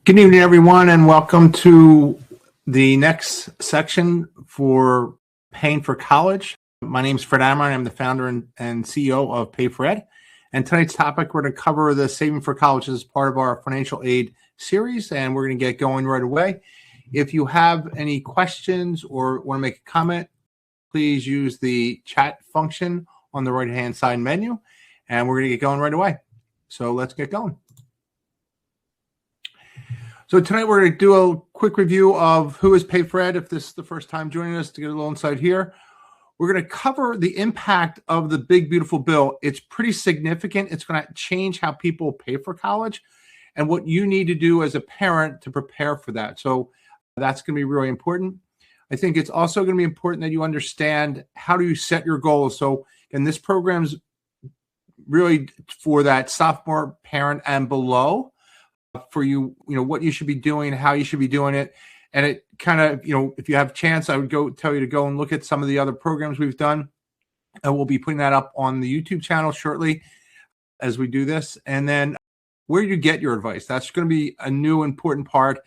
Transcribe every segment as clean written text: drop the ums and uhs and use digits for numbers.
Good evening, everyone, and welcome to the next section for Paying for College. My name is Fred Amrine. I'm the founder and CEO of Pay for Ed. And tonight's topic, we're going to cover the Saving for College as part of our financial aid series, and we're going to get going right away. If you have any questions or want to make a comment, please use the chat function on the right-hand side menu, and we're going to get going right away. So let's get going. So tonight we're going to do a quick review of who is Pay for Ed. If this is the first time joining us, to get a little insight here, we're going to cover the impact of the big, beautiful bill. It's pretty significant. It's going to change how people pay for college and what you need to do as a parent to prepare for that. So that's going to be really important. I think it's also going to be important that you understand how do you set your goals. So, and this program's really for that sophomore parent and below. For you, what you should be doing, how you should be doing it. And it kind of, if you have a chance, I would tell you to go and look at some of the other programs we've done. And we'll be putting that up on the YouTube channel shortly as we do this. And then where you get your advice, that's going to be a new important part.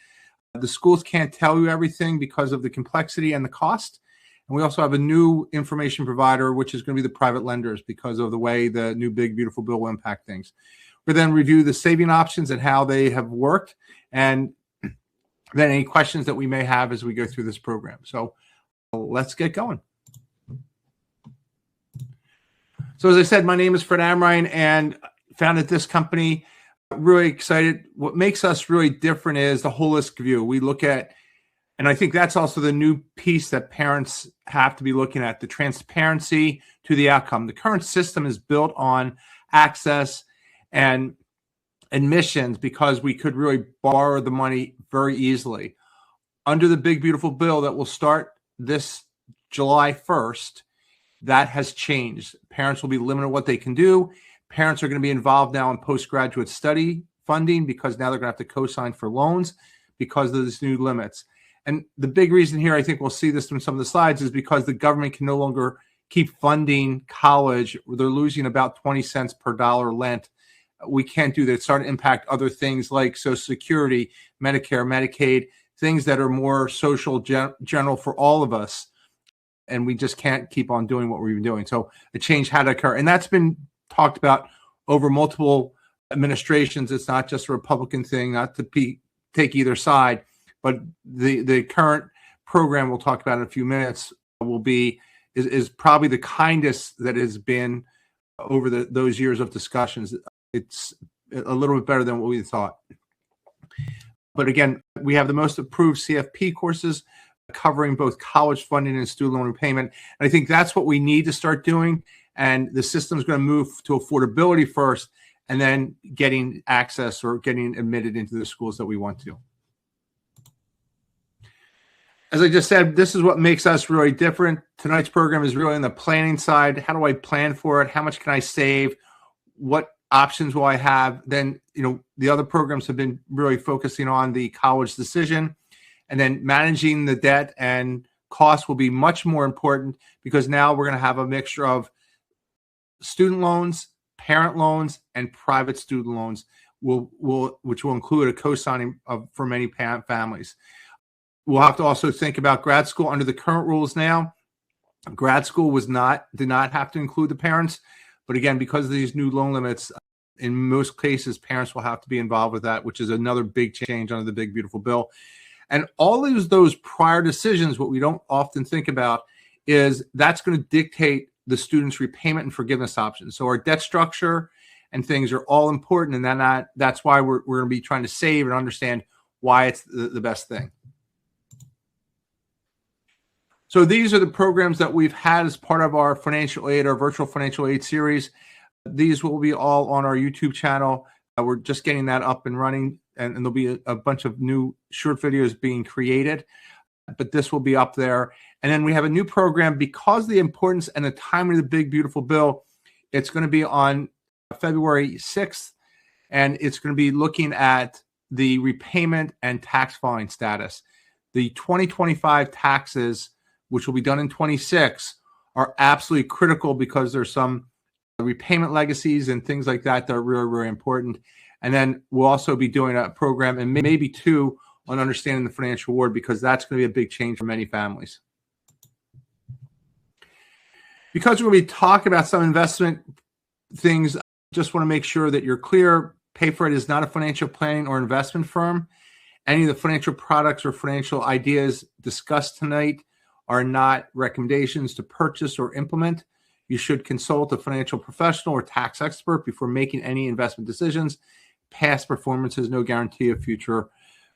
The schools can't tell you everything because of the complexity and the cost. And we also have a new information provider, which is going to be the private lenders because of the way the new big, beautiful bill will impact things. We then review the saving options and how they have worked, and then any questions that we may have as we go through this program. So let's get going. So as I said, my name is Fred Amrine and founded this company. Really excited. What makes us really different is the holistic view. We look at, and I think that's also the new piece that parents have to be looking at, the transparency to the outcome. The current system is built on access and admissions because we could really borrow the money very easily. Under the big, beautiful bill that will start this July 1st, that has changed. Parents will be limited what they can do. Parents are going to be involved now in postgraduate study funding because now they're going to have to co-sign for loans because of these new limits. And the big reason here, I think we'll see this in some of the slides, is because the government can no longer keep funding college. They're losing about 20 cents per dollar lent. We can't do that. It's starting to impact other things like Social Security, Medicare, Medicaid, things that are more social general for all of us. And we just can't keep on doing what we've been doing. So a change had to occur. And that's been talked about over multiple administrations. It's not just a Republican thing, not to take either side. But the current program we'll talk about in a few minutes is probably the kindest that has been over those years of discussions. It's a little bit better than what we thought. But again, we have the most approved CFP courses covering both college funding and student loan repayment. And I think that's what we need to start doing. And the system is going to move to affordability first and then getting access or getting admitted into the schools that we want to. As I just said, this is what makes us really different. Tonight's program is really on the planning side. How do I plan for it? How much can I save? What options will I have? Then, the other programs have been really focusing on the college decision, and then managing the debt and costs will be much more important because now we're going to have a mixture of student loans, parent loans, and private student loans, which will include a co-signing for many parent families. We'll have to also think about grad school. Under the current rules now, grad school did not have to include the parents. But again, because of these new loan limits, in most cases, parents will have to be involved with that, which is another big change under the big, beautiful bill. And all of those prior decisions, what we don't often think about is that's going to dictate the student's repayment and forgiveness options. So our debt structure and things are all important. And then that's why we're going to be trying to save and understand why it's the best thing. So these are the programs that we've had as part of our financial aid, our virtual financial aid series. These will be all on our YouTube channel. We're just getting that up and running, and there'll be a bunch of new short videos being created, but this will be up there. And then we have a new program because of the importance and the timing of the big, beautiful bill. It's going to be on February 6th, and it's going to be looking at the repayment and tax filing status. The 2025 taxes, which will be done in 26, are absolutely critical because there's some repayment legacies and things like that that are really, really important. And then we'll also be doing a program and maybe two on understanding the financial reward, because that's going to be a big change for many families. Because we're going to be talking about some investment things, I just want to make sure that you're clear. PayFor It is not a financial planning or investment firm. Any of the financial products or financial ideas discussed tonight are not recommendations to purchase or implement. You should consult a financial professional or tax expert before making any investment decisions. Past performance is no guarantee of future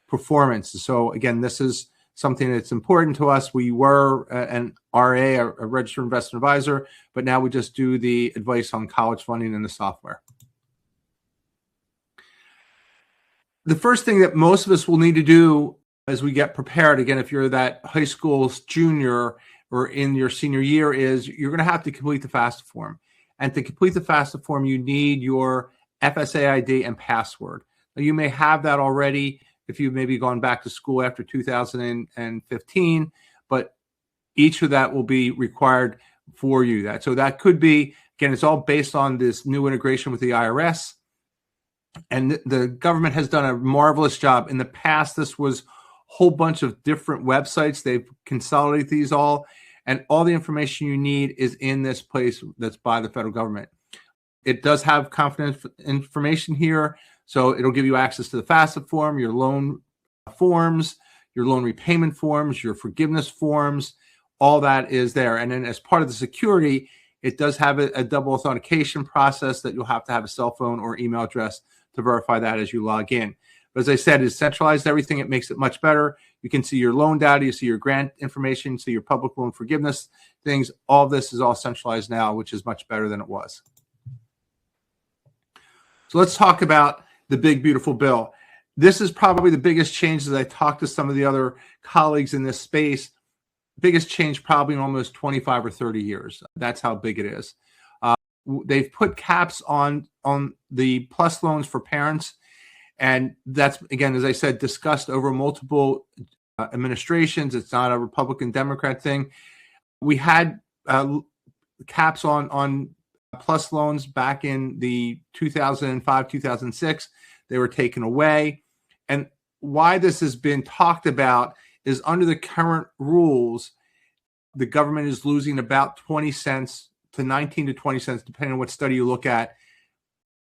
performance. So again, this is something that's important to us. We were an RA, a registered investment advisor, but now we just do the advice on college funding and the software. The first thing that most of us will need to do as we get prepared, again, if you're that high school junior or in your senior year, is you're going to have to complete the FAFSA form. And to complete the FAFSA form, you need your FSA ID and password. Now, you may have that already if you've maybe gone back to school after 2015, but each of that will be required for you. So that could be, again, it's all based on this new integration with the IRS. And the government has done a marvelous job. In the past, this was a whole bunch of different websites. They've consolidated these all, and all the information you need is in this place that's by the federal government. It does have confidential information here, so it'll give you access to the FAFSA form, your loan forms, your loan repayment forms, your forgiveness forms. All that is there. And then as part of the security, it does have a double authentication process that you'll have to have a cell phone or email address to verify that as you log in. But as I said, it's centralized everything. It makes it much better. You can see your loan data, you see your grant information, you see your public loan forgiveness things. All this is all centralized now, which is much better than it was. So let's talk about the big, beautiful bill. This is probably the biggest change as I talked to some of the other colleagues in this space. Biggest change probably in almost 25 or 30 years. That's how big it is. They've put caps on the PLUS loans for parents. And that's, again, as I said, discussed over multiple administrations. It's not a Republican Democrat thing. We had caps on PLUS loans back in the 2005, 2006. They were taken away. And why this has been talked about is under the current rules, the government is losing about 20 cents to 19 to 20 cents, depending on what study you look at,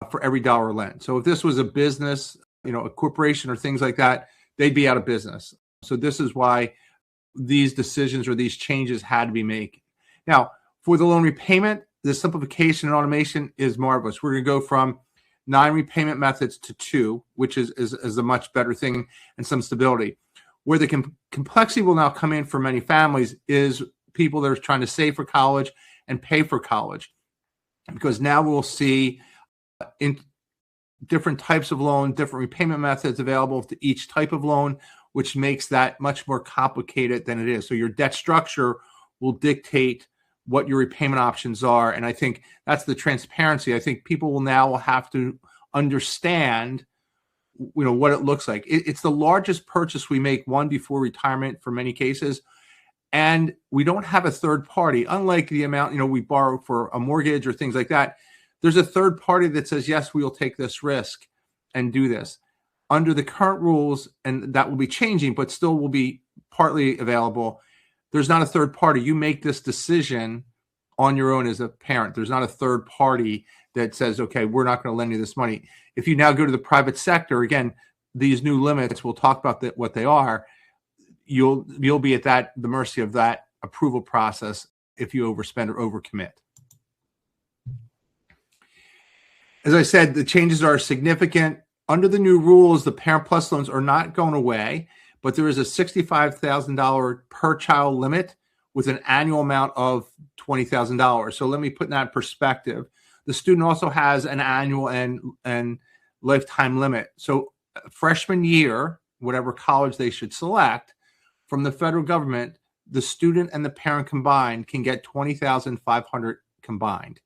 for every dollar lent. So if this was a business, a corporation or things like that, they'd be out of business. So this is why these decisions or these changes had to be made. Now, for the loan repayment, the simplification and automation is marvelous. We're going to go from 9 repayment methods to 2, which is a much better thing, and some stability. Where the complexity will now come in for many families is people that are trying to save for college and pay for college, because now we'll see in different types of loan, different repayment methods available to each type of loan, which makes that much more complicated than it is. So your debt structure will dictate what your repayment options are. And I think that's the transparency. I think people will now have to understand, what it looks like. It's the largest purchase we make, one before retirement for many cases. And we don't have a third party, unlike the amount, we borrow for a mortgage or things like that. There's a third party that says, yes, we will take this risk and do this. Under the current rules, and that will be changing, but still will be partly available, there's not a third party. You make this decision on your own as a parent. There's not a third party that says, okay, we're not going to lend you this money. If you now go to the private sector, again, these new limits, we'll talk about what they are, you'll be at the mercy of that approval process if you overspend or overcommit. As I said, the changes are significant. Under the new rules, the Parent Plus loans are not going away, but there is a $65,000 per child limit with an annual amount of $20,000. So let me put that in perspective. The student also has an annual and lifetime limit. So freshman year, whatever college they should select, from the federal government, the student and the parent combined can get $20,500 combined.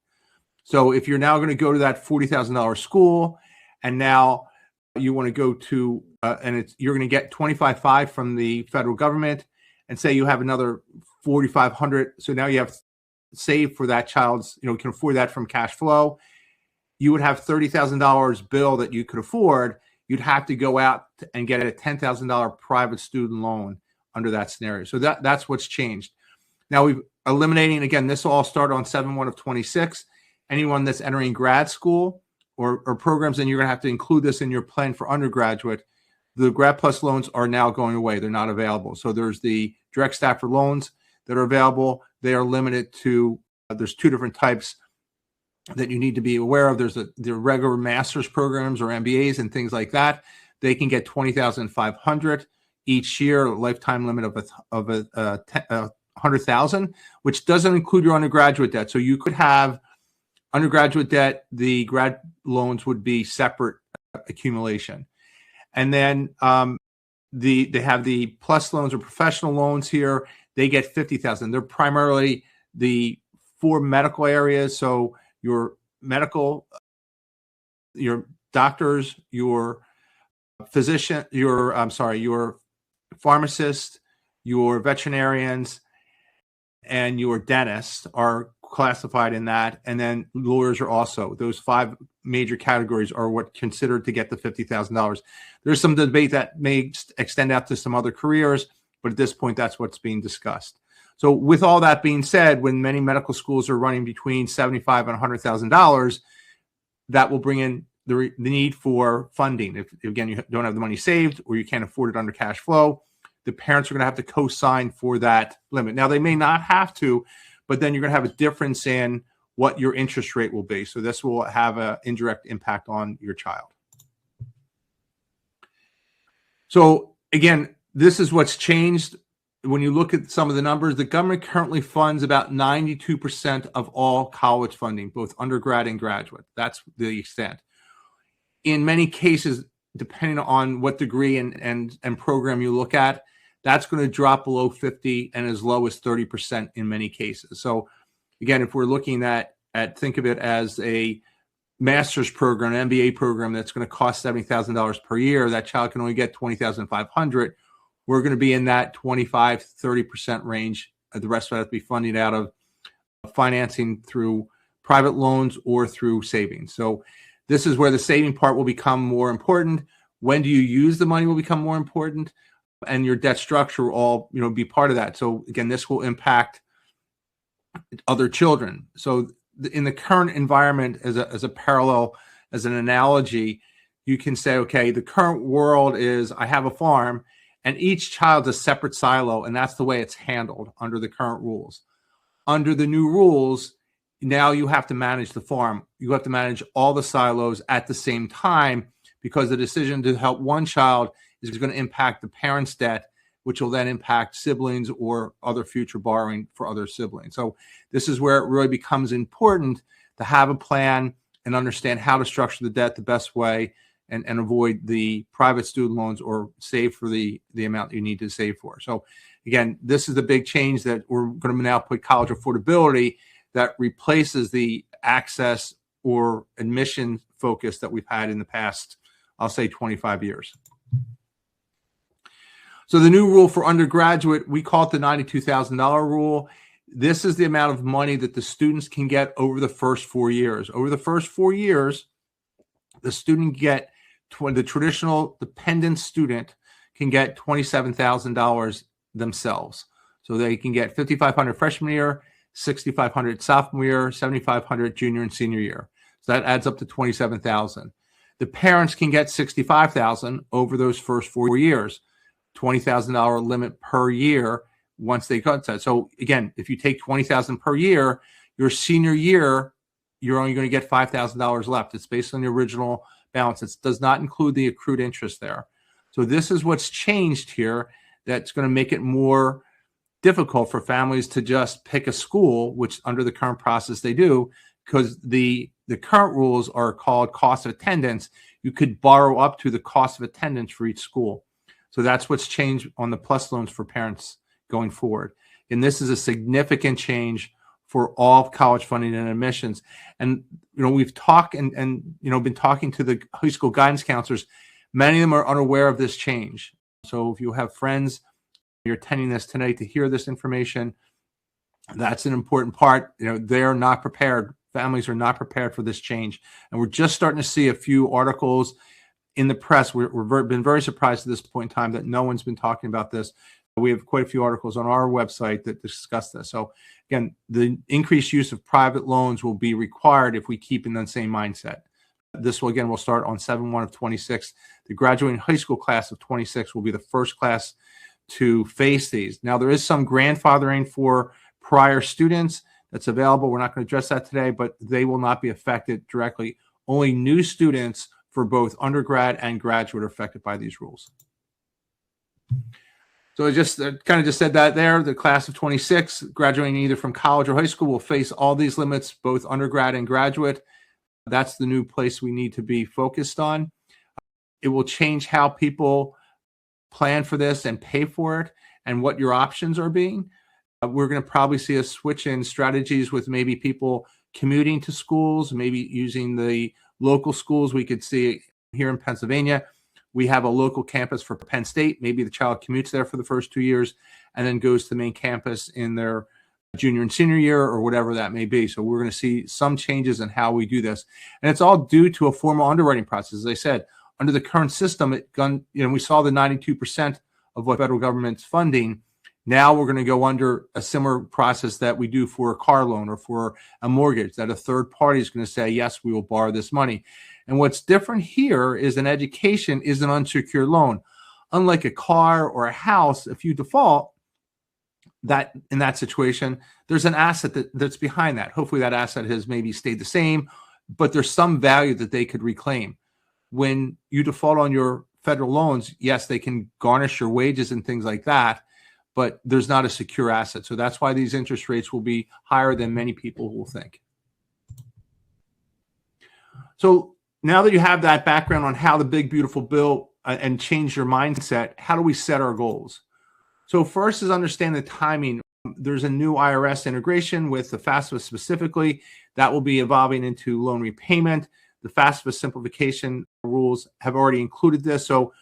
So if you're now going to go to that $40,000 school, and now you want to go to, you're going to get $25,500 from the federal government, and say you have another $4,500. So now you have saved for that child's, you can afford that from cash flow. you would have $30,000 bill that you could afford. You'd have to go out and get a $10,000 private student loan under that scenario. So that's what's changed. Now we've eliminating, again, this will all start on 7/1 of 26. Anyone that's entering grad school or programs, and you're going to have to include this in your plan for undergraduate, the Grad Plus loans are now going away. They're not available. So there's the direct Stafford loans that are available. They are limited to, there's two different types that you need to be aware of. There's the regular master's programs or MBAs and things like that. They can get $20,500 each year, a lifetime limit of $100,000, which doesn't include your undergraduate debt. So you could have undergraduate debt. The grad loans would be separate accumulation. And then they have the plus loans or professional loans here. They get $50,000. They're primarily the four medical areas. So your medical, your doctors, your physician, your pharmacist, your veterinarians, and your dentists are classified in that. And then lawyers are also. Those five major categories are what considered to get the $50,000. There's some debate that may extend out to some other careers, but at this point, that's what's being discussed. So with all that being said, when many medical schools are running between $75,000 and $100,000, that will bring in the need for funding. If, again, you don't have the money saved or you can't afford it under cash flow, the parents are going to have to co-sign for that limit. Now, they may not have to, but then you're going to have a difference in what your interest rate will be. So this will have an indirect impact on your child. So again, this is what's changed. When you look at some of the numbers, the government currently funds about 92% of all college funding, both undergrad and graduate. That's the extent. In many cases, depending on what degree and program you look at, that's going to drop below 50 and as low as 30% in many cases. So again, if we're looking at think of it as a master's program, an MBA program that's going to cost $70,000 per year, that child can only get $20,500. We're going to be in that 25, 30% range. The rest of it has to be funded out of financing through private loans or through savings. So this is where the saving part will become more important. When do you use the money will become more important, and your debt structure will all be part of that. So again, this will impact other children. So in the current environment, as a parallel, as an analogy, you can say, okay, the current world is I have a farm, and each child's a separate silo, and that's the way it's handled under the current rules. Under the new rules, now you have to manage the farm. You have to manage all the silos at the same time, because the decision to help one child is going to impact the parent's debt, which will then impact siblings or other future borrowing for other siblings. So this is where it really becomes important to have a plan and understand how to structure the debt the best way, and avoid the private student loans or save for the amount that you need to save for. So again, this is the big change that we're going to now put college affordability that replaces the access or admission focus that we've had in the past, I'll say 25 years. So the new rule for undergraduate, we call it the $92,000 rule. This is the amount of money that the students can get over the first 4 years. Over the first 4 years, the student get the traditional dependent student can get $27,000 themselves. So they can get $5,500 freshman year, $6,500 sophomore year, $7,500 junior and senior year. So that adds up to $27,000. The parents can get $65,000 over those first 4 years, $20,000 limit per year once they got that. So again, if you take $20,000 per year, your senior year, you're only going to get $5,000 left. It's based on the original balance. It does not include the accrued interest there. So this is what's changed here that's going to make it more difficult for families to just pick a school, which under the current process they do, because the current rules are called cost of attendance. You could borrow up to the cost of attendance for each school. So that's what's changed on the plus loans for parents going forward. And this is a significant change for all college funding and admissions. And, we've talked and been talking to the high school guidance counselors. Many of them are unaware of this change. So if you have friends, you're attending this tonight to hear this information, that's an important part. They're not prepared Families are not prepared for this change. And we're just starting to see a few articles in the press. We've been very surprised at this point in time that no one's been talking about this. We have quite a few articles on our website that discuss this. So again, the increased use of private loans will be required if we keep in the same mindset. This will, again, will start on 7/1 of 26. The graduating high school class of 26 will be the first class to face these. Now, there is some grandfathering for prior students that's available. We're not going to address that today, but they will not be affected directly. Only new students for both undergrad and graduate are affected by these rules. So I just kind of just said that there. The class of 26 graduating either from college or high school will face all these limits, both undergrad and graduate. That's the new place we need to be focused on. It will change how people plan for this and pay for it and what your options are being. We're going to probably see a switch in strategies with maybe people commuting to schools, maybe using the local schools. We could see here in Pennsylvania, we have a local campus for Penn State. Maybe the child commutes there for the first 2 years and then goes to the main campus in their junior and senior year or whatever that may be. So we're going to see some changes in how we do this. And it's all due to a formal underwriting process. As I said, under the current system, we saw the 92% of what federal government's funding. Now we're going to go under a similar process that we do for a car loan or for a mortgage, that a third party is going to say, yes, we will borrow this money. And what's different here is an education is an unsecured loan. Unlike a car or a house, if you default, that in that situation, there's an asset that's behind that. Hopefully that asset has maybe stayed the same, but there's some value that they could reclaim. When you default on your federal loans, yes, they can garnish your wages and things like that, but there's not a secure asset. So that's why these interest rates will be higher than many people will think. So now that you have that background on how the big, beautiful bill and change your mindset, how do we set our goals? So first is understand the timing. There's a new IRS integration with the FAFSA specifically that will be evolving into loan repayment. The FAFSA simplification rules have already included this. So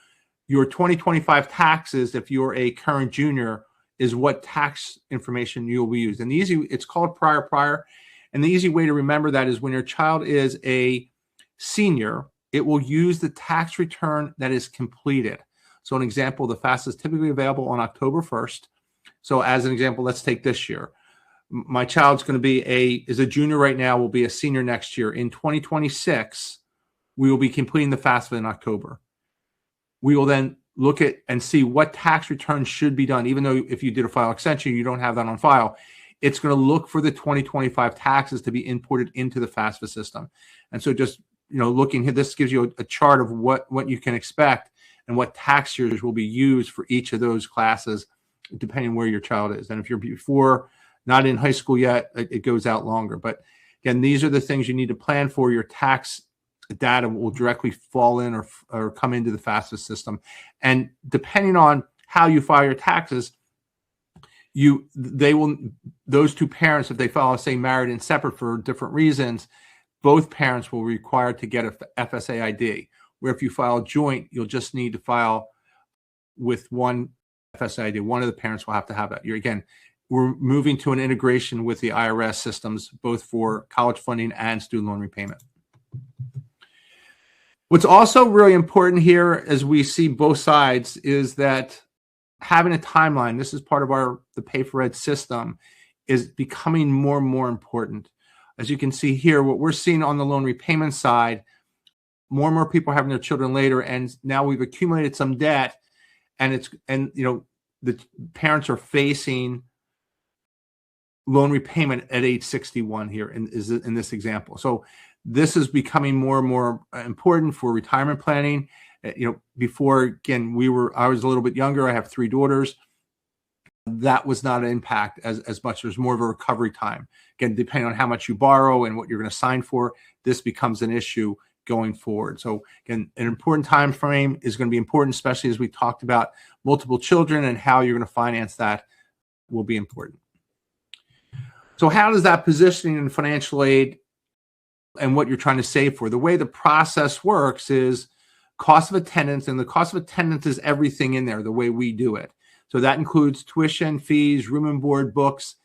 your 2025 taxes, if you're a current junior, is what tax information you will be used. And it's called prior. And the easy way to remember that is when your child is a senior, it will use the tax return that is completed. So an example, the FAFSA is typically available on October 1st. So as an example, let's take this year. My child's going to be is a junior right now, will be a senior next year. In 2026, we will be completing the FAFSA in October. We will then look at and see what tax returns should be done. Even though if you did a file extension, you don't have that on file, it's going to look for the 2025 taxes to be imported into the FAFSA system. And so just, looking here, this gives you a chart of what you can expect and what tax years will be used for each of those classes, depending where your child is. And if you're not in high school yet, it goes out longer. But again, these are the things you need to plan for. Your tax data will directly fall in or come into the FAFSA system. And depending on how you file your taxes, those two parents, if they file, say, married and separate for different reasons, both parents will be required to get a FSA ID. Where if you file joint, you'll just need to file with one FSA ID. One of the parents will have to have that. We're moving to an integration with the IRS systems, both for college funding and student loan repayment. What's also really important here, as we see both sides, is that having a timeline, this is part of the Pay for Ed system, is becoming more and more important. As you can see here, what we're seeing on the loan repayment side, more and more people are having their children later, and now we've accumulated some debt, and the parents are facing loan repayment at age 61 here in this example. So this is becoming more and more important for retirement planning. Before, again, I was a little bit younger. I have 3 daughters. That was not an impact as much. There's more of a recovery time. Again, depending on how much you borrow and what you're going to sign for, this becomes an issue going forward. So again, an important time frame is going to be important, especially as we talked about multiple children and how you're going to finance that will be important. So how does that positioning in financial aid and what you're trying to save for? The way the process works is cost of attendance, and the cost of attendance is everything in there, the way we do it. So that includes tuition, fees, room and board, books,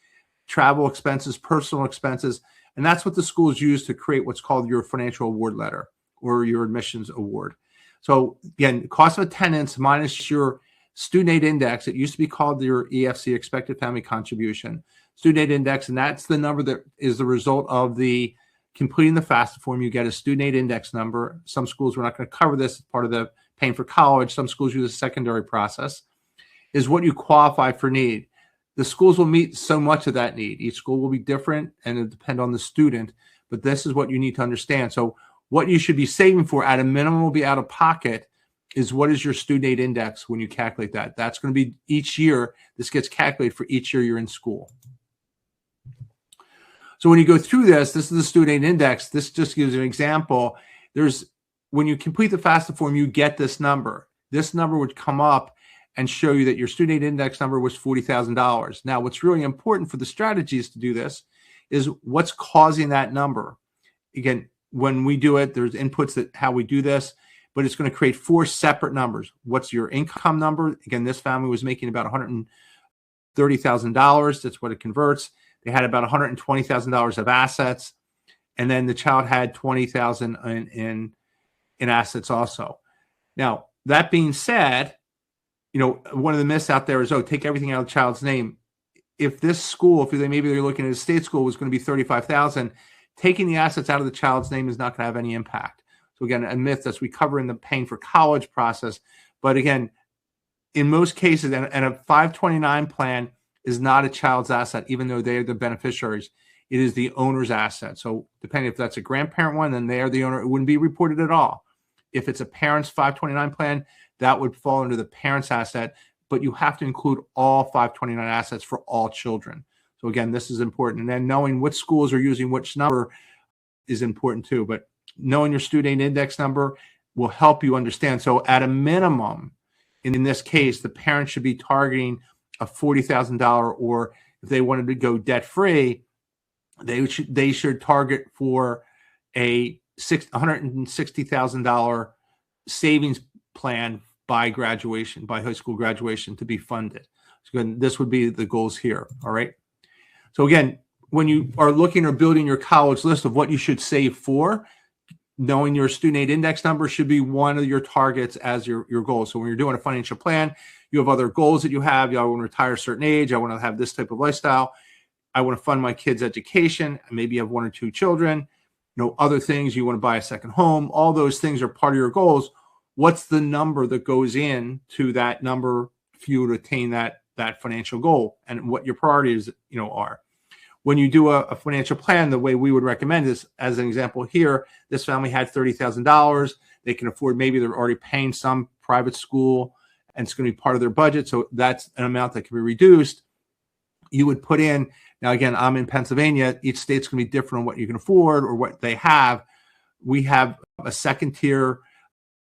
travel expenses, personal expenses. And that's what the schools use to create what's called your financial award letter or your admissions award. So again, cost of attendance minus your student aid index. It used to be called your EFC, expected family contribution, student aid index. And that's the number that is the result of the completing the FAFSA form. You get a student aid index number. Some schools, we're not going to cover this as part of the paying for college. Some schools use a secondary process, is what you qualify for need. The schools will meet so much of that need. Each school will be different and it'll depend on the student, but this is what you need to understand. So what you should be saving for at a minimum will be out of pocket is what is your student aid index when you calculate that. That's going to be each year. This gets calculated for each year you're in school. So when you go through this is the student aid index. This just gives you an example. When you complete the FAFSA form, you get this number. This number would come up and show you that your student aid index number was $40,000. Now, what's really important for the strategies to do this is what's causing that number. Again, when we do it, there's inputs that how we do this, but it's going to create 4 separate numbers. What's your income number? Again, this family was making about $130,000. That's what it converts. They had about $120,000 of assets, and then the child had $20,000 in assets also. Now, that being said, one of the myths out there is, take everything out of the child's name. If this school, maybe they're looking at a state school, was going to be $35,000, taking the assets out of the child's name is not going to have any impact. So again, a myth that we cover in the paying for college process. But again, in most cases, and a 529 plan is not a child's asset, even though they are the beneficiaries. It is the owner's asset. So depending if that's a grandparent one, then they are the owner. It wouldn't be reported at all. If it's a parent's 529 plan, that would fall under the parent's asset, but you have to include all 529 assets for all children. So again, this is important. And then knowing which schools are using which number is important too. But knowing your student aid index number will help you understand. So at a minimum, in this case, the parent should be targeting a $40,000, or if they wanted to go debt-free, they should target for a $160,000 savings plan by graduation, by high school graduation, to be funded. So again, this would be the goals here. All right. So again, when you are looking or building your college list of what you should save for, knowing your student aid index number should be one of your targets as your goal. So when you're doing a financial plan, you have other goals that you have. I want to retire a certain age. I want to have this type of lifestyle. I want to fund my kids' education. Maybe you have 1 or 2 children. Other things. You want to buy a second home. All those things are part of your goals. What's the number that goes in to that number for you to attain that financial goal, and what your priorities are? When you do a financial plan, the way we would recommend is, as an example here, this family had $30,000. They can afford, maybe they're already paying some private school and it's going to be part of their budget. So that's an amount that can be reduced. You would put in, now again, I'm in Pennsylvania. Each state's going to be different on what you can afford or what they have. We have a second tier,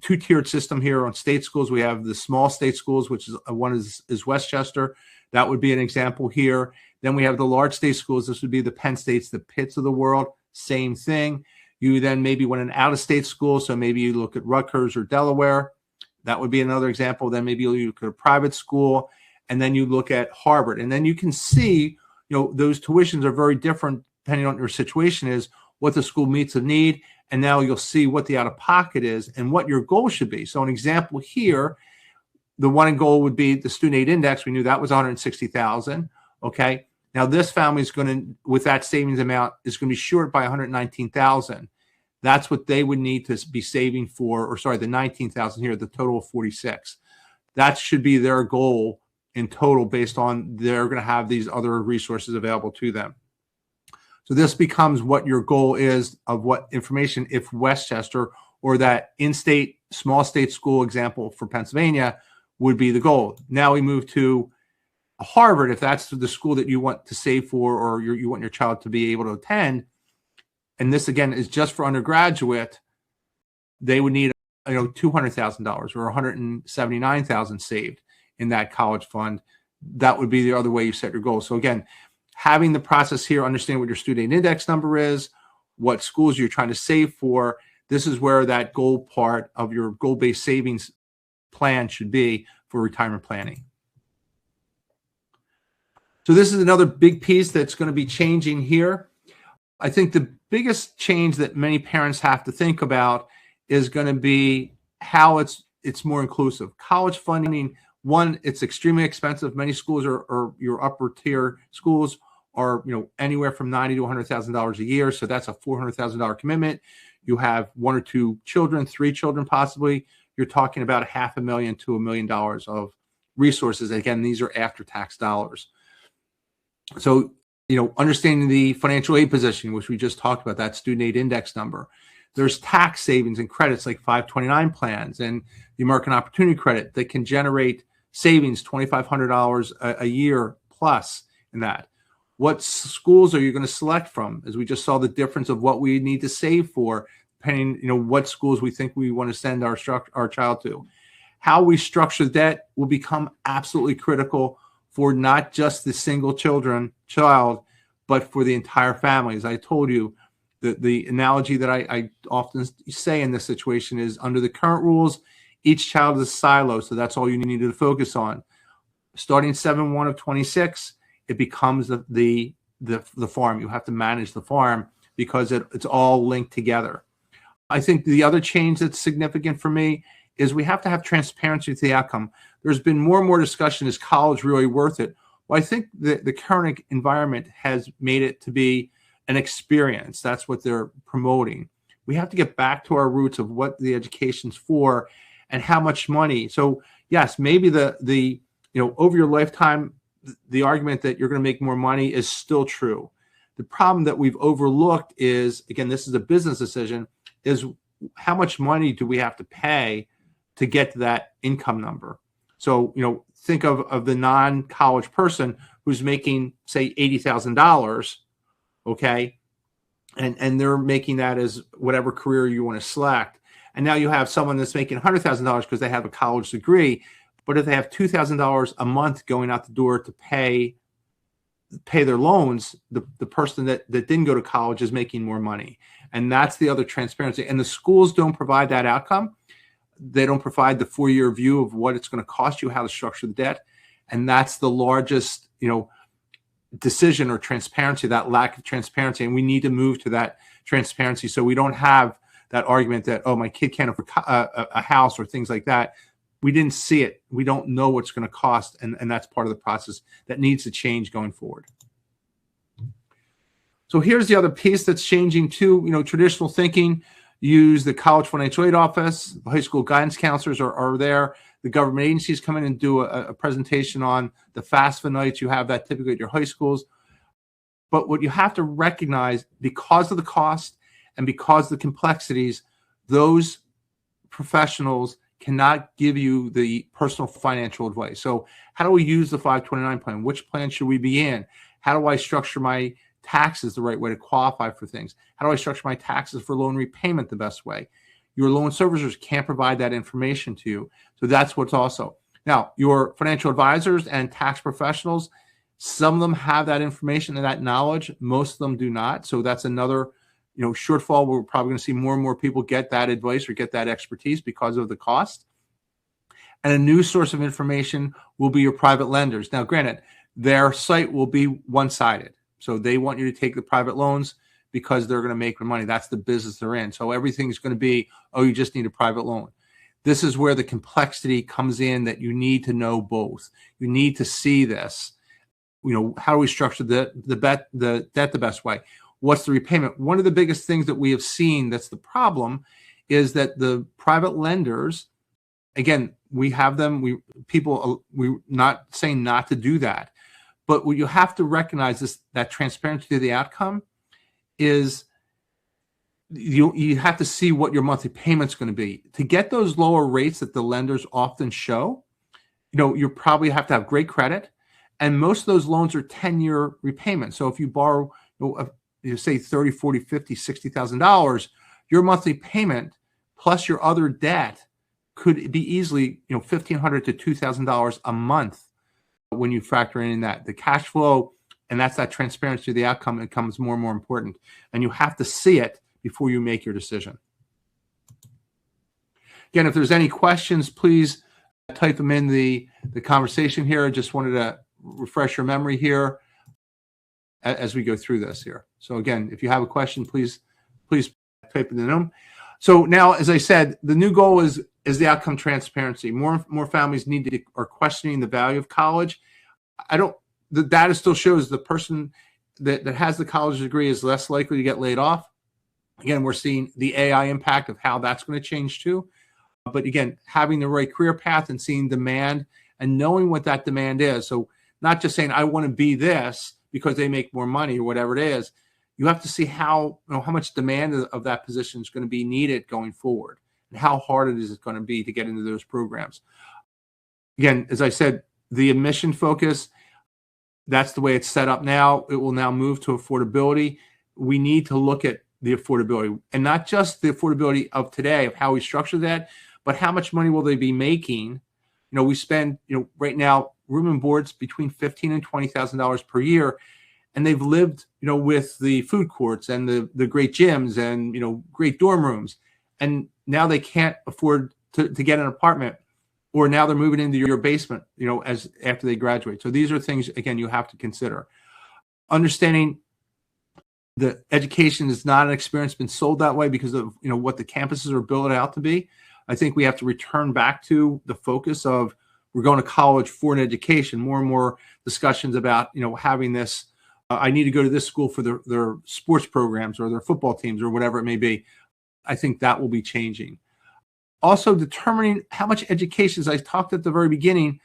2-tiered system here on state schools. We have the small state schools, which is one is Westchester. That would be an example here. Then we have the large state schools. This would be the Penn States, the Pitts of the world. Same thing. You then maybe want an out-of-state school, so maybe you look at Rutgers or Delaware. That would be another example. Then maybe you look at a private school, and then you look at Harvard. And then you can see, those tuitions are very different depending on what your situation is, what the school meets a need, and now you'll see what the out-of-pocket is and what your goal should be. So an example here, the one goal would be the student aid index. We knew that was $160,000. Okay. Now this family is going to, with that savings amount, is going to be short by $119,000. That's what they would need to be saving for, or sorry, the $19,000 here, the total of $46,000. That should be their goal in total, based on they're going to have these other resources available to them. So this becomes what your goal is of what information, if Westchester or that in-state, small state school example for Pennsylvania would be the goal. Now we move to Harvard, if that's the school that you want to save for, or you want your child to be able to attend. And this again is just for undergraduate. They would need $200,000 or $179,000 saved in that college fund. That would be the other way you set your goals. So again, having the process here, understanding what your student index number is, what schools you're trying to save for. This is where that goal part of your goal-based savings plan should be for retirement planning. So this is another big piece that's going to be changing here. I think the biggest change that many parents have to think about is going to be how it's more inclusive. College funding, one, it's extremely expensive. Many schools are your upper tier schools are anywhere from $90,000 to $100,000 a year. So that's a $400,000 commitment. You have one or two children, three children possibly. You're talking about $500,000 to $1 million of resources. Again, these are after-tax dollars. So, understanding the financial aid position, which we just talked about, that student aid index number. There's tax savings and credits like 529 plans and the American Opportunity Credit that can generate savings, $2,500 a year plus in that. What schools are you going to select from? As we just saw the difference of what we need to save for, depending, what schools we think we want to send our child to. How we structure debt will become absolutely critical for not just the single child, but for the entire family. As I told you, the analogy that I often say in this situation is under the current rules, each child is a silo, so that's all you need to focus on. Starting 7/1 of 26, it becomes the farm. You have to manage the farm because it's all linked together. I think the other change that's significant for me is we have to have transparency to the outcome. There's been more and more discussion, is college really worth it? Well, I think the current environment has made it to be an experience. That's what they're promoting. We have to get back to our roots of what the education's for and how much money. So yes, maybe the over your lifetime, the argument that you're going to make more money is still true. The problem that we've overlooked is, again, this is a business decision, is how much money do we have to pay to get to that income number? So, think of the non-college person who's making, say, $80,000, okay? And they're making that as whatever career you want to select. And now you have someone that's making $100,000 because they have a college degree, but if they have $2,000 a month going out the door to pay their loans, the person that didn't go to college is making more money. And that's the other transparency. And the schools don't provide that outcome. They don't provide the 4-year view of what it's going to cost you, how to structure the debt. And that's the largest, decision or transparency, that lack of transparency. And we need to move to that transparency so we don't have that argument that, oh, my kid can't afford a house or things like that. We didn't see it. We don't know what's going to cost. And that's part of the process that needs to change going forward. So here's the other piece that's changing too. Traditional thinking, use the College Financial Aid Office, the high school guidance counselors are there. The government agencies come in and do a presentation on the FAFSA nights. You have that typically at your high schools. But what you have to recognize, because of the cost and because of the complexities, those professionals cannot give you the personal financial advice. So how do we use the 529 plan? Which plan should we be in? How do I structure my taxes the right way to qualify for things? How do I structure my taxes for loan repayment the best way? Your loan servicers can't provide that information to you. So that's what's also. Now, your financial advisors and tax professionals, some of them have that information and that knowledge. Most of them do not. So that's another shortfall. We're probably going to see more and more people get that advice or get that expertise because of the cost. And a new source of information will be your private lenders. Now, granted, their site will be one-sided. So they want you to take the private loans because they're going to make the money. That's the business they're in. So everything's going to be, oh, you just need a private loan. This is where the complexity comes in, that you need to know both. You need to see this. How do we structure the debt the best way? What's the repayment? One of the biggest things that we have seen that's the problem is that the private lenders, again, we have them, we're not saying not to do that. But what you have to recognize is that transparency to the outcome is you have to see what your monthly payment's going to be. To get those lower rates that the lenders often show, you probably have to have great credit. And most of those loans are 10-year repayments. So if you borrow, say $30,000, $40,000, $50,000, $60,000, your monthly payment plus your other debt could be easily, $1,500 to $2,000 a month. When you factor in that, the cash flow, and that's that transparency of the outcome, it becomes more and more important. And you have to see it before you make your decision. Again, if there's any questions, please type them in the conversation here. I just wanted to refresh your memory here. as we go through this here. So again, if you have a question, please type it in them. So now, as I said, the new goal is the outcome transparency. More families are questioning the value of college. The data still shows the person that has the college degree is less likely to get laid off. Again, we're seeing the AI impact of how that's going to change too. But again, having the right career path and seeing demand and knowing what that demand is. So not just saying, I want to be this because they make more money or whatever it is. You have to see how much demand of that position is going to be needed going forward and how hard it is going to be to get into those programs. Again, as I said, the admission focus, that's the way it's set up now. It will now move to affordability. We need to look at the affordability, and not just the affordability of today, of how we structure that, but how much money will they be making? We spend, right now, room and boards between $15,000 and $20,000 per year, and they've lived, with the food courts and the great gyms and, great dorm rooms, and now they can't afford to get an apartment, or now they're moving into your basement, as after they graduate. So these are things, again, you have to consider. Understanding the education is not an experience been sold that way because of, what the campuses are built out to be. I think we have to return back to the focus of we're going to college for an education. More and more discussions about, having this, I need to go to this school for their sports programs or their football teams or whatever it may be. I think that will be changing. Also determining how much education, as I talked at the very beginning,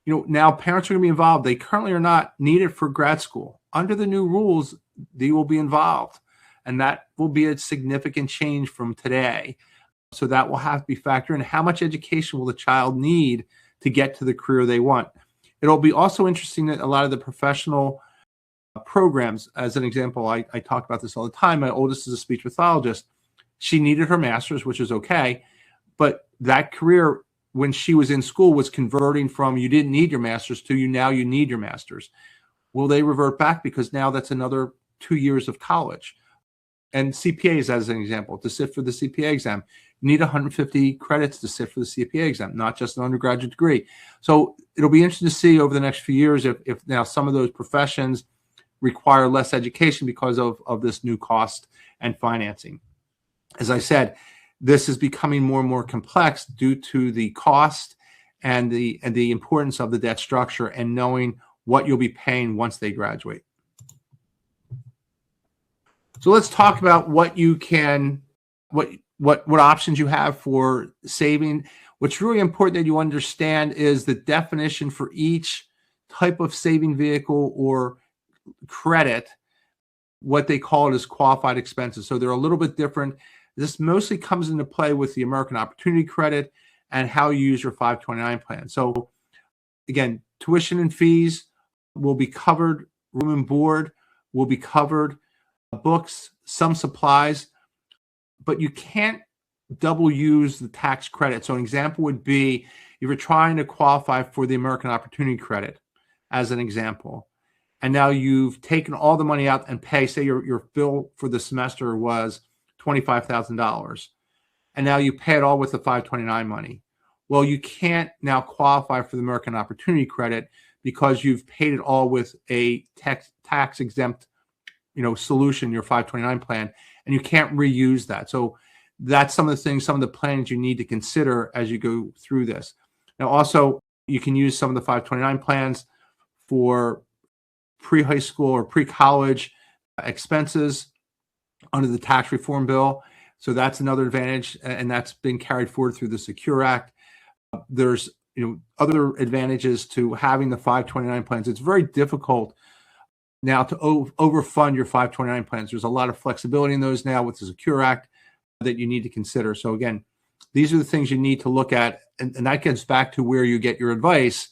now parents are going to be involved. They currently are not needed for grad school. Under the new rules, they will be involved. And that will be a significant change from today. So that will have to be factored in. How much education will the child need to get to the career they want? It'll be also interesting that a lot of the professional programs, as an example, I talk about this all the time. My oldest is a speech pathologist. She needed her master's, which is okay. But that career, when she was in school, was converting from you didn't need your master's to now you need your master's. Will they revert back? Because now that's another 2 years of college. And CPAs, as an example, to sit for the CPA exam, you need 150 credits to sit for the CPA exam, not just an undergraduate degree. So it'll be interesting to see over the next few years if now some of those professions require less education because of this new cost and financing. As I said, this is becoming more and more complex due to the cost and the importance of the debt structure and knowing what you'll be paying once they graduate. So let's talk about what you can, what options you have for saving. What's really important that you understand is the definition for each type of saving vehicle or credit. What they call it is qualified expenses. So they're a little bit different. This mostly comes into play with the American Opportunity Credit and how you use your 529 plan. So again, tuition and fees will be covered, room and board will be covered, books, some supplies, but you can't double use the tax credit. So an example would be if you're trying to qualify for the American Opportunity Credit, as an example, and now you've taken all the money out and pay, say your bill for the semester was $25,000, and now you pay it all with the 529 money. Well, you can't now qualify for the American Opportunity Credit because you've paid it all with a tax exempt, solution, your 529 plan, and you can't reuse that. So that's some of the things, some of the plans you need to consider as you go through this. Now, also, you can use some of the 529 plans for pre-high school or pre-college expenses under the tax reform bill. So that's another advantage, and that's been carried forward through the Secure Act. There's other advantages to having the 529 plans. It's very difficult now to overfund your 529 plans. There's a lot of flexibility in those now with the Secure Act that you need to consider. So again, these are the things you need to look at, and that gets back to where you get your advice.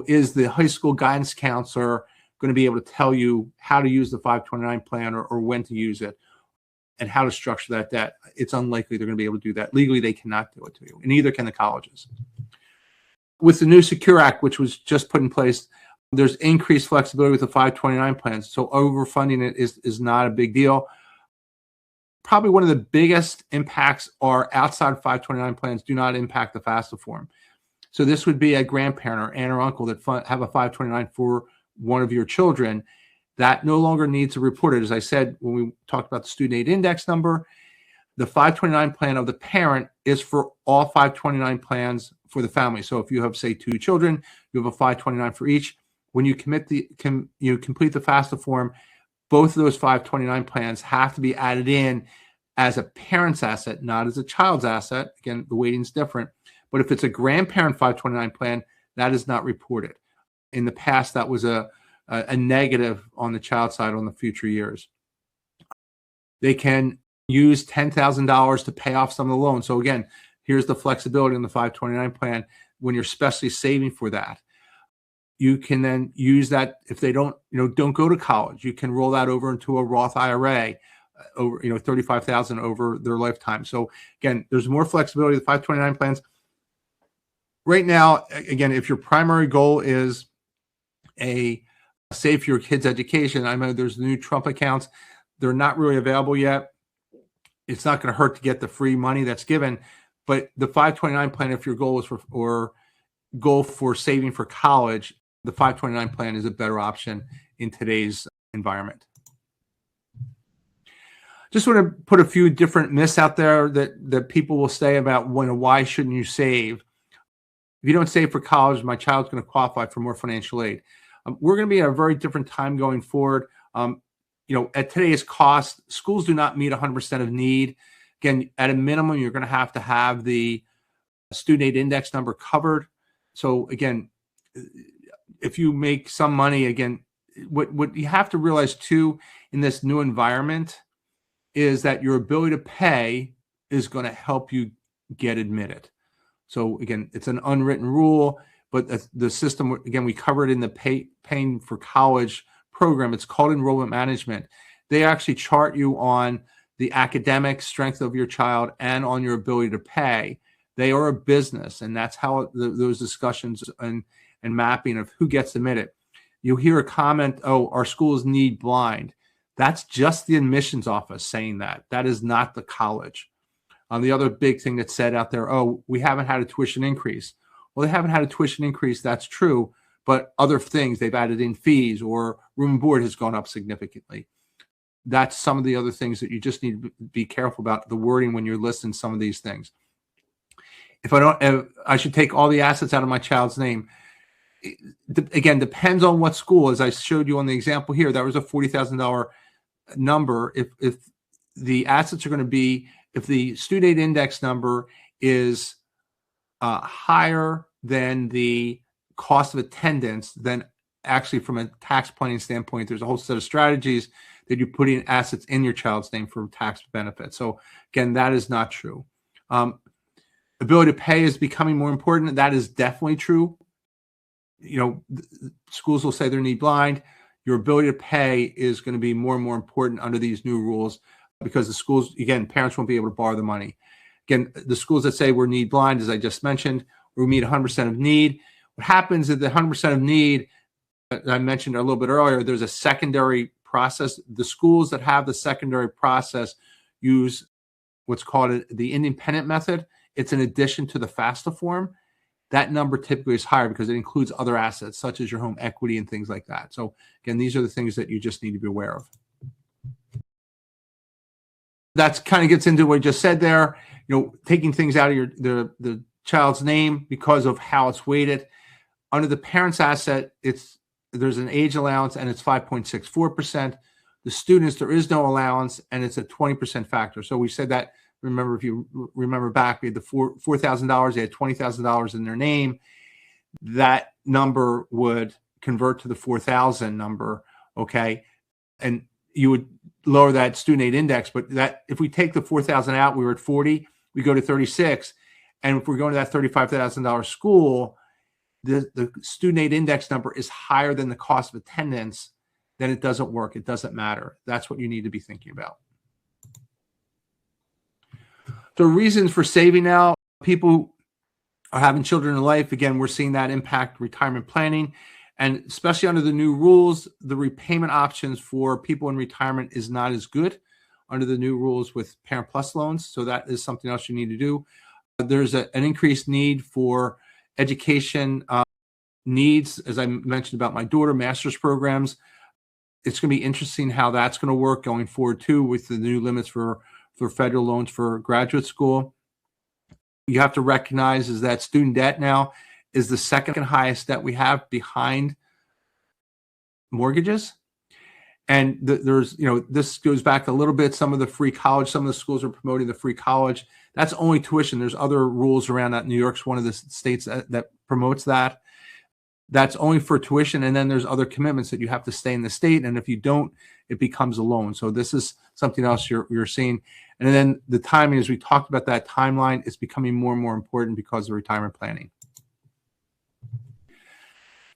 Is the high school guidance counselor going to be able to tell you how to use the 529 plan or when to use it and how to structure that debt? It's unlikely they're going to be able to do that. Legally, they cannot do it to you, and neither can the colleges. With the new Secure Act, which was just put in place, there's increased flexibility with the 529 plans. So overfunding it is not a big deal. Probably one of the biggest impacts are outside 529 plans do not impact the FAFSA form. So this would be a grandparent or aunt or uncle that have a 529 for one of your children. that no longer needs to report it. As I said, when we talked about the student aid index number, the 529 plan of the parent is for all 529 plans for the family. So if you have, say, 2 children, you have a 529 for each. When you complete the FAFSA form, both of those 529 plans have to be added in as a parent's asset, not as a child's asset. Again, the weighting's different. But if it's a grandparent 529 plan, that is not reported. In the past, that was a negative on the child side on the future years. They can use $10,000 to pay off some of the loans. So again, here's the flexibility in the 529 plan when you're especially saving for that. You can then use that if they don't go to college. You can roll that over into a Roth IRA, over $35,000 over their lifetime. So again, there's more flexibility with 529 plans. Right now, again, if your primary goal is save for your kids' education, I know there's new Trump accounts. They're not really available yet. It's not going to hurt to get the free money that's given, but the 529 plan, if your goal is for saving for college, the 529 plan is a better option in today's environment. Just want to put a few different myths out there that people will say about why shouldn't you save? If you don't save for college, my child's going to qualify for more financial aid. We're going to be at a very different time going forward. At today's cost, schools do not meet 100% of need. Again, at a minimum, you're going to have the student aid index number covered. So again, if you make some money, again, what you have to realize too in this new environment is that your ability to pay is going to help you get admitted. So again, it's an unwritten rule, but the system, again, we covered in the paying for college program. It's called enrollment management. They actually chart you on the academic strength of your child and on your ability to pay. They are a business, and that's how those discussions and mapping of who gets admitted. You'll hear a comment, "Oh, our schools need blind." That's just the admissions office saying that. That is not the college. The other big thing that's said out there, "Oh, we haven't had a tuition increase." Well, they haven't had a tuition increase. That's true. But other things, they've added in fees, or room and board has gone up significantly. That's some of the other things that you just need to be careful about the wording when you're listing some of these things. If I should take all the assets out of my child's name. Again, depends on what school. As I showed you on the example here, that was a $40,000 number. If the assets are going to be, if the student aid index number is higher than the cost of attendance, then actually from a tax planning standpoint, there's a whole set of strategies that you put in assets in your child's name for tax benefits. So again, that is not true. Ability to pay is becoming more important. That is definitely true. Schools will say they're need blind. Your ability to pay is going to be more and more important under these new rules, because the schools, again, parents won't be able to borrow the money. Again, the schools that say we're need blind, as I just mentioned, we meet 100% of need. What happens is the 100% of need, I mentioned a little bit earlier, there's a secondary process. The schools that have the secondary process use what's called the independent method. It's an addition to the FAFSA form. That number typically is higher because it includes other assets, such as your home equity and things like that. So again, these are the things that you just need to be aware of. That kind of gets into what I just said there, taking things out of the child's name because of how it's weighted. Under the parent's asset, there's an age allowance and it's 5.64%. The students, there is no allowance and it's a 20% factor. So we said that, remember, if you remember back, we had the $4,000, they had $20,000 in their name. That number would convert to the 4,000 number, okay? And you would lower that student aid index, but that if we take the 4,000 out, we were at 40, we go to 36. And if we're going to that $35,000 school, the student aid index number is higher than the cost of attendance, then it doesn't work. It doesn't matter. That's what you need to be thinking about. So reasons for saving now, people are having children in life. Again, we're seeing that impact retirement planning. And especially under the new rules, the repayment options for people in retirement is not as good under the new rules with Parent Plus loans. So that is something else you need to do. There's an increased need for education needs, as I mentioned about my daughter, master's programs. it's going to be interesting how that's going to work going forward too, with the new limits for federal loans for graduate school. You have to recognize is that student debt now is the second highest debt we have behind mortgages. And there's, this goes back a little bit. Some of the free college, some of the schools are promoting the free college. That's only tuition. There's other rules around that. New York's one of the states that promotes that. That's only for tuition. And then there's other commitments that you have to stay in the state. And if you don't, it becomes a loan. So this is something else you're seeing. And then the timing, as we talked about that timeline, is becoming more and more important because of retirement planning.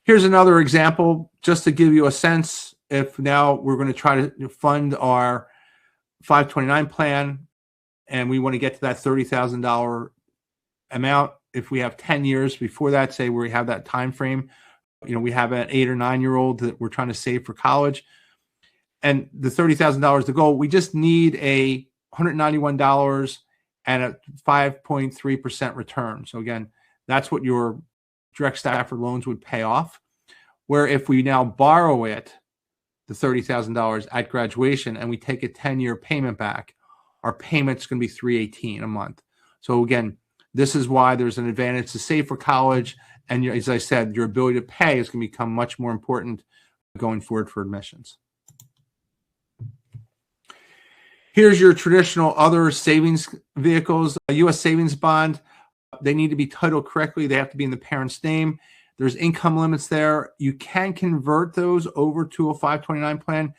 Here's another example, just to give you a sense. If now we're going to try to fund our 529 plan and we want to get to that $30,000 amount, if we have 10 years before that, say we have that time frame, we have an 8 or 9 year old that we're trying to save for college, and the $30,000 the goal, we just need a $191 and a 5.3% return. So again, that's what your direct Stafford loans would pay off. Where if we now borrow it, the $30,000 at graduation, and we take a 10-year payment back, our payment's going to be $318 a month. So again, this is why there's an advantage to save for college. And as I said, your ability to pay is going to become much more important going forward for admissions. Here's your traditional other savings vehicles. A U.S. savings bond, they need to be titled correctly. They have to be in the parent's name. There's income limits there. You can convert those over to a 529 plan.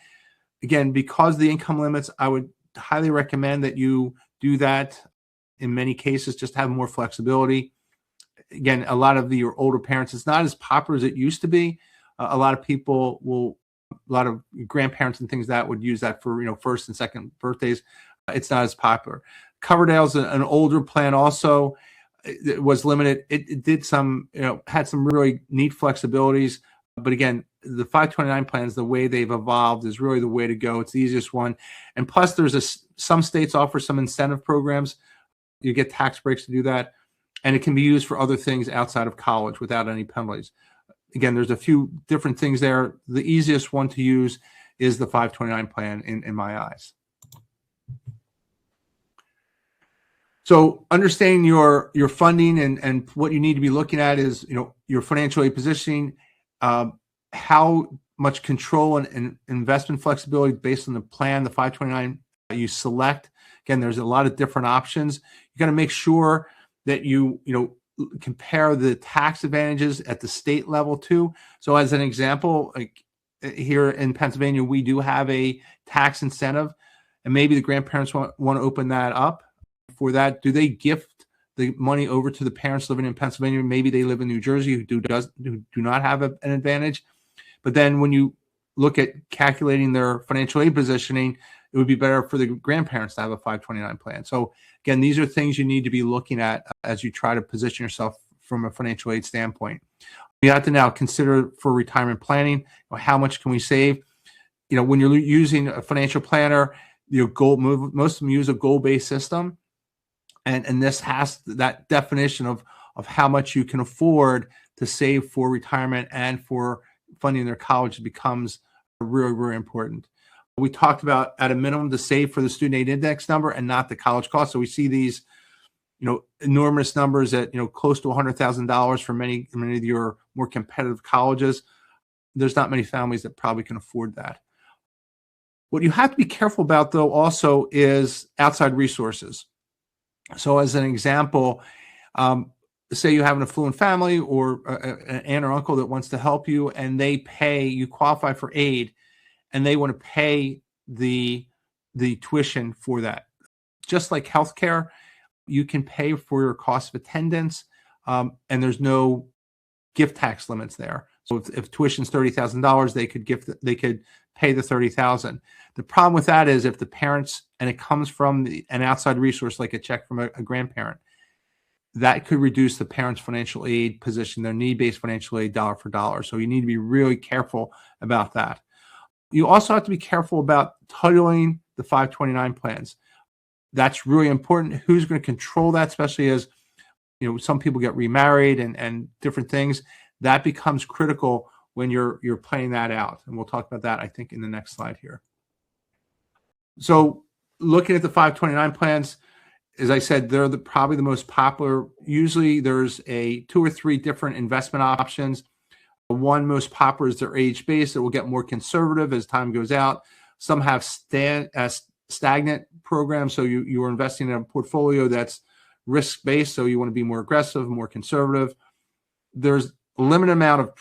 Again, because of the income limits, I would highly recommend that you do that in many cases, just have more flexibility. Again, a lot of your older parents, it's not as popular as it used to be. A lot of people a lot of grandparents and things that would use that for, first and second birthdays. It's not as popular. Coverdale's an older plan also. It was limited. It did some, had some really neat flexibilities. But again, the 529 plans, the way they've evolved is really the way to go. It's the easiest one. And plus, some states offer some incentive programs. You get tax breaks to do that. And it can be used for other things outside of college without any penalties. Again, there's a few different things there. The easiest one to use is the 529 plan in my eyes. So understanding your funding and what you need to be looking at is, your financial aid positioning, how much control and investment flexibility based on the plan, the 529 you select. Again, there's a lot of different options. You got to make sure that you compare the tax advantages at the state level too. So as an example, like here in Pennsylvania, we do have a tax incentive, and maybe the grandparents want to open that up. For that, do they gift the money over to the parents living in Pennsylvania? Maybe they live in New Jersey who do not have an advantage. But then when you look at calculating their financial aid positioning, it would be better for the grandparents to have a 529 plan. So again, these are things you need to be looking at as you try to position yourself from a financial aid standpoint. You have to now consider for retirement planning, how much can we save? When you're using a financial planner, most of them use a goal-based system. And this has that definition of how much you can afford to save for retirement and for funding their college becomes really, really important. We talked about at a minimum to save for the student aid index number and not the college cost. So we see these, enormous numbers at, close to $100,000 for many of your more competitive colleges. There's not many families that probably can afford that. What you have to be careful about, though, also is outside resources. So as an example, say you have an affluent family or an aunt or uncle that wants to help you, and you qualify for aid, and they want to pay the tuition for that. Just like healthcare, you can pay for your cost of attendance, and there's no gift tax limits there. So if tuition's $30,000, they could pay the $30,000. The problem with that is if the parents, and it comes from an outside resource like a check from a grandparent, that could reduce the parent's financial aid position, their need-based financial aid dollar for dollar. So you need to be really careful about that. You also have to be careful about titling the 529 plans. That's really important. Who's going to control that, especially as some people get remarried and different things. That becomes critical when you're playing that out. And we'll talk about that, I think, in the next slide here. So looking at the 529 plans, as I said, they're probably the most popular. Usually there's 2 or 3 different investment options. One most popular is their age-based. It will get more conservative as time goes out. Some have stagnant programs, so you are investing in a portfolio that's risk-based, so you want to be more aggressive, more conservative. There's a limited amount of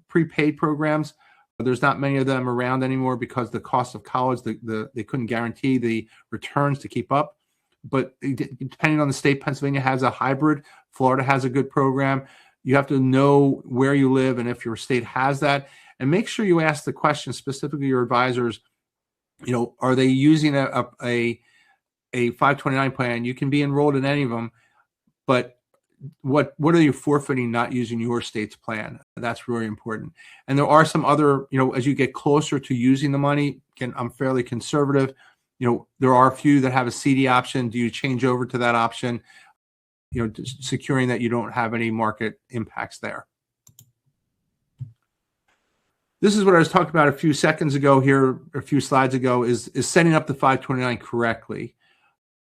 prepaid programs. There's not many of them around anymore because the cost of college, they couldn't guarantee the returns to keep up. But depending on the state, Pennsylvania has a hybrid. Florida has a good program. You have to know where you live and if your state has that. And make sure you ask the question, specifically your advisors, are they using a 529 plan? You can be enrolled in any of them, but what are you forfeiting not using your state's plan? That's really important. And there are some other, as you get closer to using the money, again, I'm fairly conservative. There are a few that have a CD option. Do you change over to that option? Securing that you don't have any market impacts there. This is what I was talking about a few seconds ago here, a few slides ago, is setting up the 529 correctly.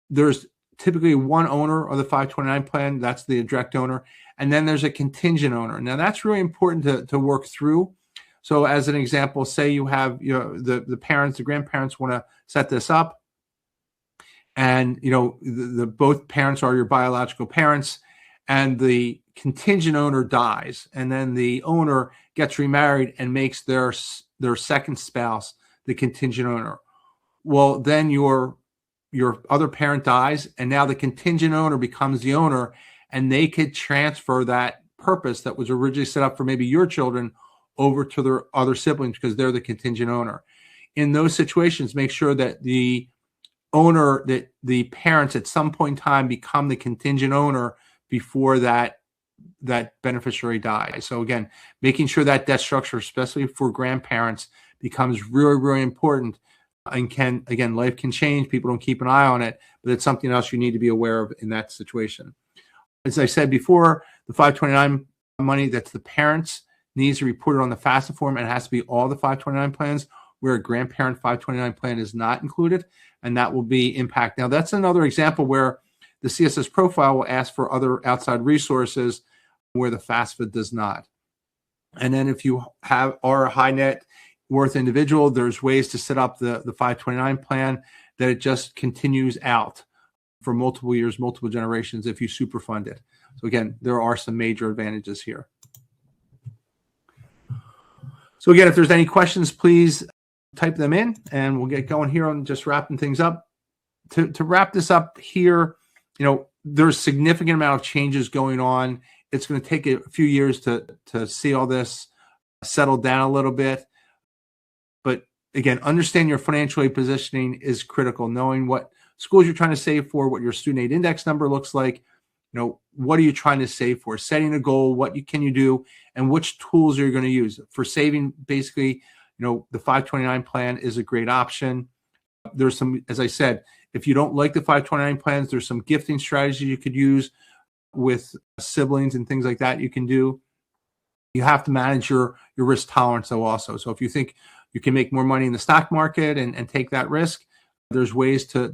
There's typically one owner of the 529 plan. That's the direct owner. And then there's a contingent owner. Now, that's really important to work through. So as an example, say you have the parents, the grandparents want to set this up. And, both parents are your biological parents, and the contingent owner dies. And then the owner gets remarried and makes their second spouse the contingent owner. Well, then your other parent dies, and now the contingent owner becomes the owner, and they could transfer that purpose that was originally set up for maybe your children over to their other siblings because they're the contingent owner. In those situations, make sure that the owner, that the parents at some point in time become the contingent owner before that beneficiary dies. So again, making sure that debt structure, especially for grandparents, becomes really, really important. And life can change. People don't keep an eye on it, but it's something else you need to be aware of in that situation. As I said before, the 529 money that's the parents needs to be reported on the FAFSA form, and it has to be all the 529 plans, where a grandparent 529 plan is not included, and that will be impact. Now, that's another example where the CSS profile will ask for other outside resources where the FAFSA does not. And then if you are a high net worth individual, there's ways to set up the 529 plan that it just continues out for multiple years, multiple generations if you superfund it. So again, there are some major advantages here. So again, if there's any questions, please type them in and we'll get going here on just wrapping things up. To wrap this up here, there's a significant amount of changes going on. It's going to take a few years to see all this settle down a little bit. But again, understand your financial aid positioning is critical. Knowing what schools you're trying to save for, what your student aid index number looks like, what are you trying to save for? Setting a goal, can you do, and which tools are you going to use for saving? Basically, the 529 plan is a great option. There's some, as I said, if you don't like the 529 plans, there's some gifting strategies you could use with siblings and things like that you can do. You have to manage your risk tolerance though also. So if you think you can make more money in the stock market and take that risk, there's ways to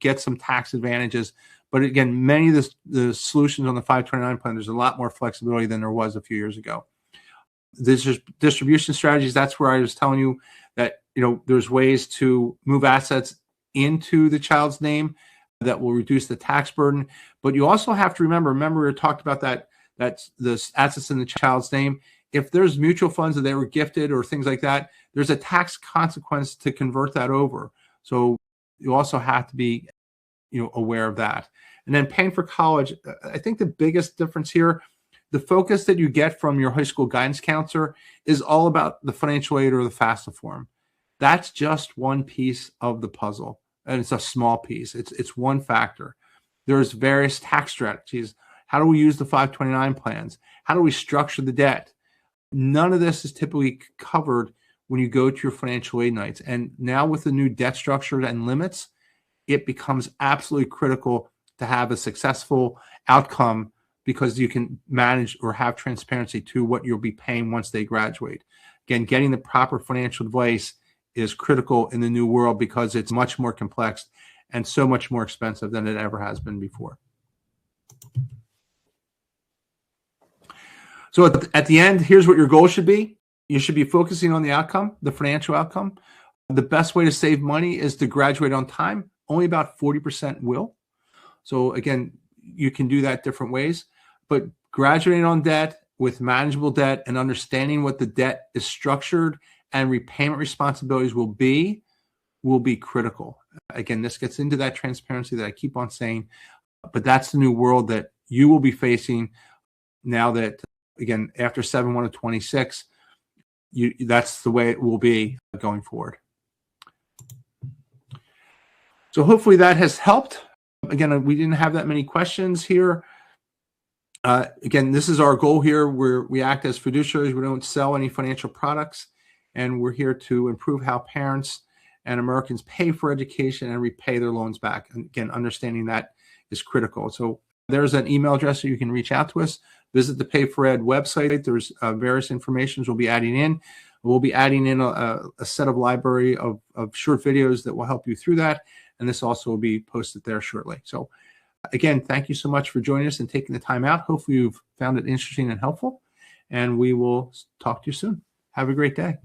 get some tax advantages. But again, many of the solutions on the 529 plan, there's a lot more flexibility than there was a few years ago. There's just distribution strategies. That's where I was telling you that, there's ways to move assets into the child's name that will reduce the tax burden. But you also have to remember we talked about that's the assets in the child's name. If there's mutual funds that they were gifted or things like that, there's a tax consequence to convert that over. So you also have to be, aware of that. And then paying for college, I think the biggest difference here, the focus that you get from your high school guidance counselor is all about the financial aid or the FAFSA form. That's just one piece of the puzzle, and it's a small piece. It's one factor. There's various tax strategies. How do we use the 529 plans? How do we structure the debt? None of this is typically covered when you go to your financial aid nights. And now with the new debt structure and limits, it becomes absolutely critical to have a successful outcome because you can manage or have transparency to what you'll be paying once they graduate. Again, getting the proper financial advice is critical in the new world because it's much more complex and so much more expensive than it ever has been before. So at the end, here's what your goal should be. You should be focusing on the outcome, the financial outcome. The best way to save money is to graduate on time. Only about 40% will. So again, you can do that different ways, but graduating on debt with manageable debt and understanding what the debt is structured and repayment responsibilities will be critical. Again, this gets into that transparency that I keep on saying, but that's the new world that you will be facing now that, again, after 7/1 of 26, that's the way it will be going forward. So hopefully that has helped. Again, we didn't have that many questions here. Again, this is our goal here, where we act as fiduciaries. We don't sell any financial products, and we're here to improve how parents and Americans pay for education and repay their loans back. And again, understanding that is critical. So there's an email address so you can reach out to us. Visit the Pay for Ed website. There's various information we'll be adding in. We'll be adding in a set of library of short videos that will help you through that. And this also will be posted there shortly. So again, thank you so much for joining us and taking the time out. Hopefully you've found it interesting and helpful. And we will talk to you soon. Have a great day.